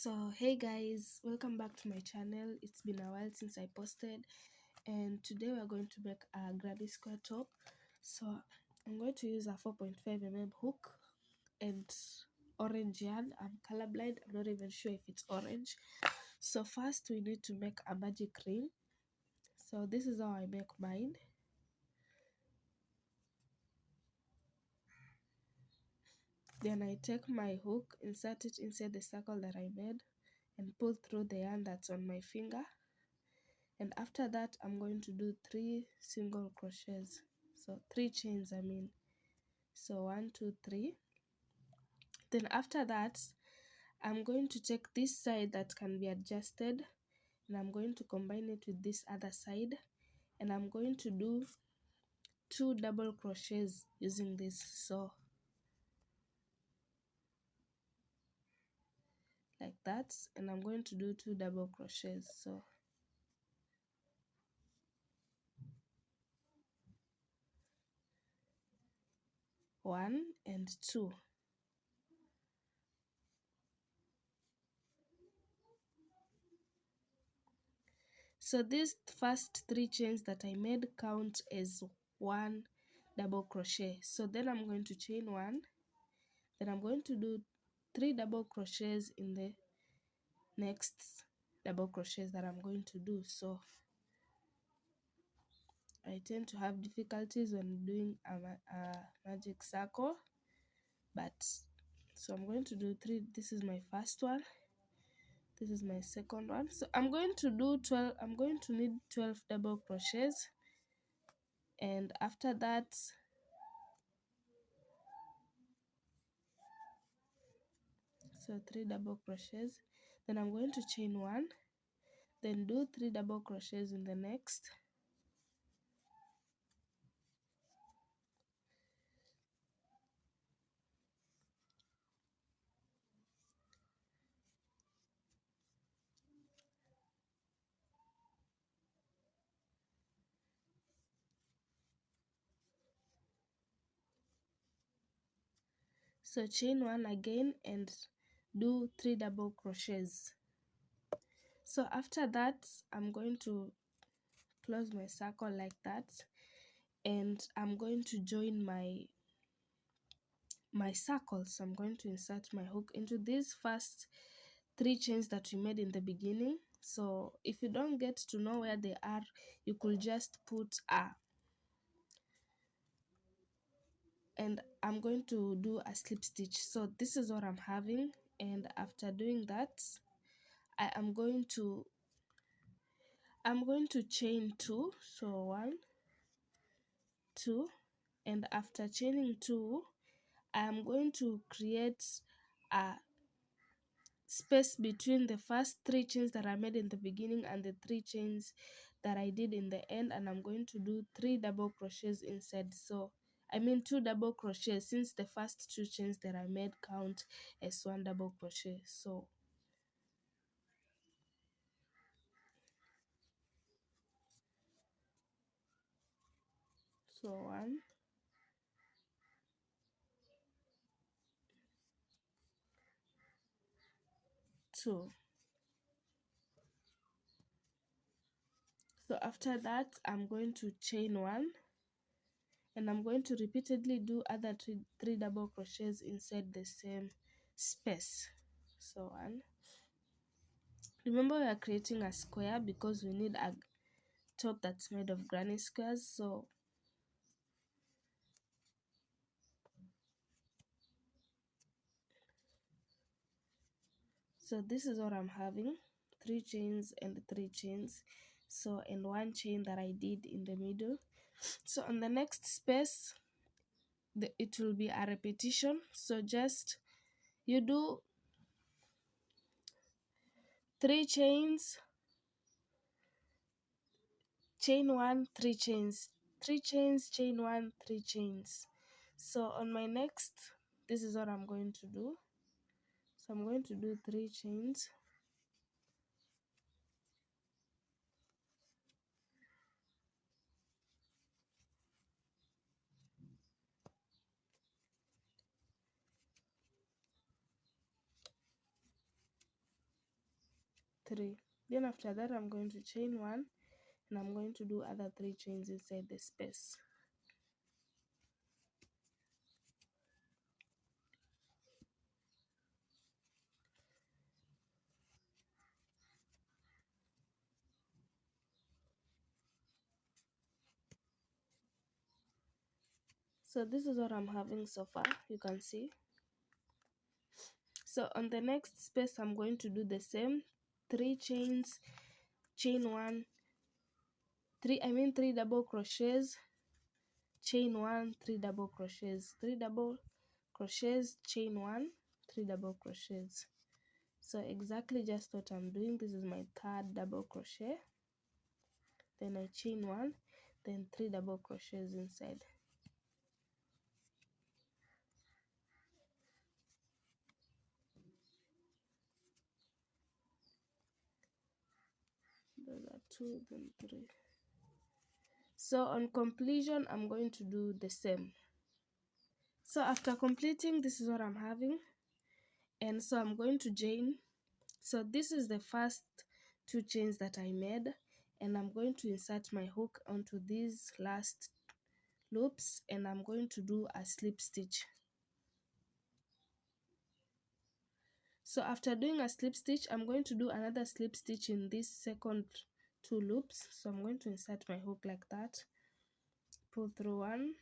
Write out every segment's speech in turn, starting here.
So hey guys, welcome back to my channel. It's been a while since I posted, and today we're going to make a granny square top. So I'm going to use a 4.5 mm hook and orange yarn. I'm colorblind, I'm not even sure if it's orange. So first we need to make a magic ring. So this is how I make mine. Then I take my hook, insert it inside the circle that I made, and pull through the yarn that's on my finger. And after that I'm going to do 3 single crochets, so 3 chains I mean. So 1 2 3. Then after that I'm going to take this side that can be adjusted, and I'm going to combine it with this other side, and I'm going to do 2 double crochets using this, so like that. And I'm going to do 2 double crochets, so 1 and 2. So these first 3 chains that I made count as 1 double crochet. So then I'm going to chain 1, then I'm going to do 3 double crochets in the next double crochets that I'm going to do. So I tend to have difficulties when doing a magic circle, but so I'm going to do 3. This is my first one, this is my second one. So I'm going to do 12. I'm going to need 12 double crochets, and after that so 3 double crochets, then I'm going to chain 1, then do 3 double crochets in the next, so chain 1 again and do 3 double crochets. So after that I'm going to close my circle like that, and I'm going to join my circle. So I'm going to insert my hook into these first 3 chains that we made in the beginning. So if you don't get to know where they are, you could just put a, and I'm going to do a slip stitch. So this is what I'm having, and after doing that I'm going to chain 2, so 1 2, and after chaining 2 I'm going to create a space between the first 3 chains that I made in the beginning and the 3 chains that I did in the end, and I'm going to do 3 double crochets inside. So I mean 2 double crochets, since the first 2 chains that I made count as 1 double crochet. So 1 2. So after that I'm going to chain 1, and I'm going to repeatedly do other 3 double crochets inside the same space. So 1. Remember, we are creating a square because we need a top that's made of granny squares. So this is what I'm having: 3 chains and 3 chains, so, and 1 chain that I did in the middle. So on the next space it will be a repetition, so just you do 3 chains, chain 1, 3 chains, 3 chains, chain 1, 3 chains. So on my next, this is what I'm going to do. So I'm going to do 3 chains, 3. Then after that I'm going to chain 1 and I'm going to do other 3 chains inside the space. So this is what I'm having so far, you can see. So on the next space I'm going to do the same 3 chains, chain 1, 3 double crochets, chain 1, 3 double crochets, 3 double crochets, chain 1, 3 double crochets. So exactly just what I'm doing. This is my third double crochet, then I chain 1, then 3 double crochets inside. Those are 2, then 3. So on completion I'm going to do the same. So after completing, this is what I'm having, and so I'm going to chain. So this is the first 2 chains that I made, and I'm going to insert my hook onto these last loops, and I'm going to do a slip stitch. So after doing a slip stitch, I'm going to do another slip stitch in this second 2 loops. So I'm going to insert my hook like that, pull through 1,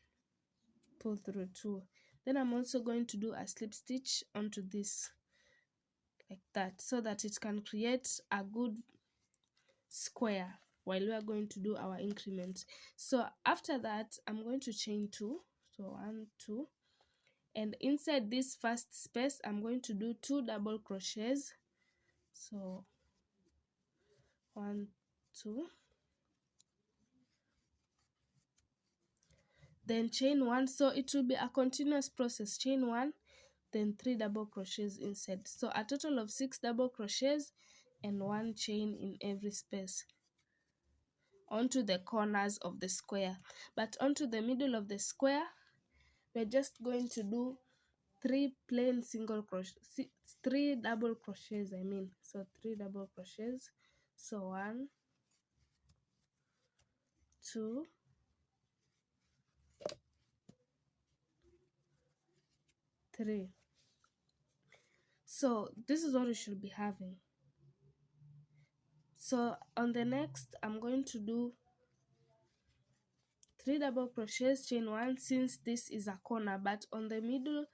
pull through 2. Then I'm also going to do a slip stitch onto this like that, so that it can create a good square while we are going to do our increment. So after that I'm going to chain 2, so 1, 2, and inside this first space I'm going to do 2 double crochets. So 1, 2, then chain 1. So it will be a continuous process, chain 1, then 3 double crochets inside. So a total of 6 double crochets and 1 chain in every space onto the corners of the square. But onto the middle of the square we're just going to do 3 plain single crochet, 3 double crochets, I mean. So 3 double crochets. So 1, 2, 3. So this is what we should be having. So on the next I'm going to do 3 double crochets, chain 1, since this is a corner, but on the middle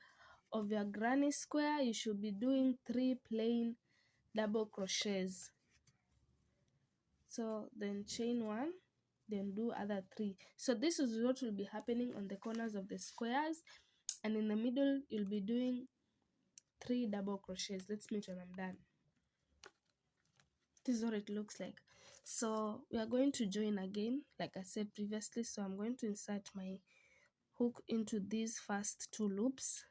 of your granny square you should be doing 3 plain double crochets. So then chain 1, then do other 3. So this is what will be happening on the corners of the squares, and in the middle you'll be doing 3 double crochets. Let's meet when I'm done. This is what it looks like. So we are going to join again like I said previously. So I'm going to insert my hook into these first 2 loops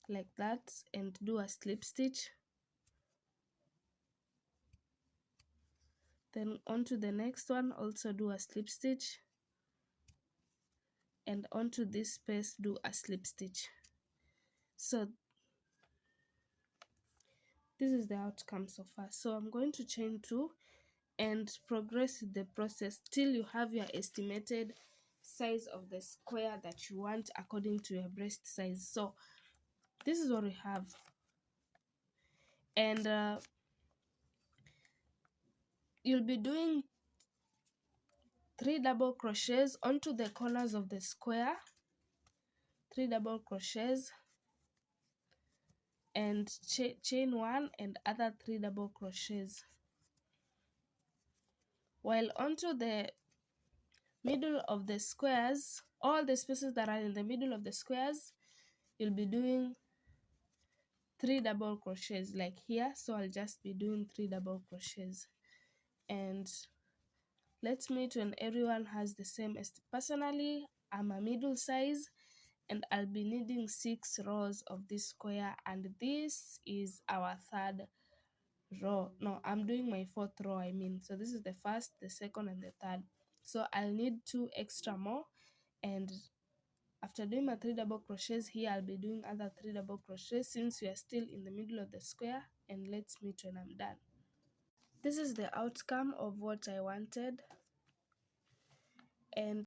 like that and do a slip stitch, then onto the next one also do a slip stitch, and onto this space do a slip stitch. So this is the outcome so far. So I'm going to chain 2 and progress with the process till you have your estimated size of the square that you want according to your breast size. So this is what we have, and you'll be doing 3 double crochets onto the corners of the square, 3 double crochets, and chain 1 and other 3 double crochets, while onto the middle of the squares, all the spaces that are in the middle of the squares, you'll be doing 3 double crochets like here. So I'll just be doing 3 double crochets, and let's meet when everyone has the same. Personally I'm a middle size and I'll be needing 6 rows of this square, and this is our 3rd row. No, I'm doing my 4th row, I mean. So this is the 1st, the 2nd, and the 3rd. So I'll need 2 extra more, and After doing my 3 double crochets here, I'll be doing other 3 double crochets since we are still in the middle of the square, and let's meet when I'm done. This is the outcome of what I wanted, and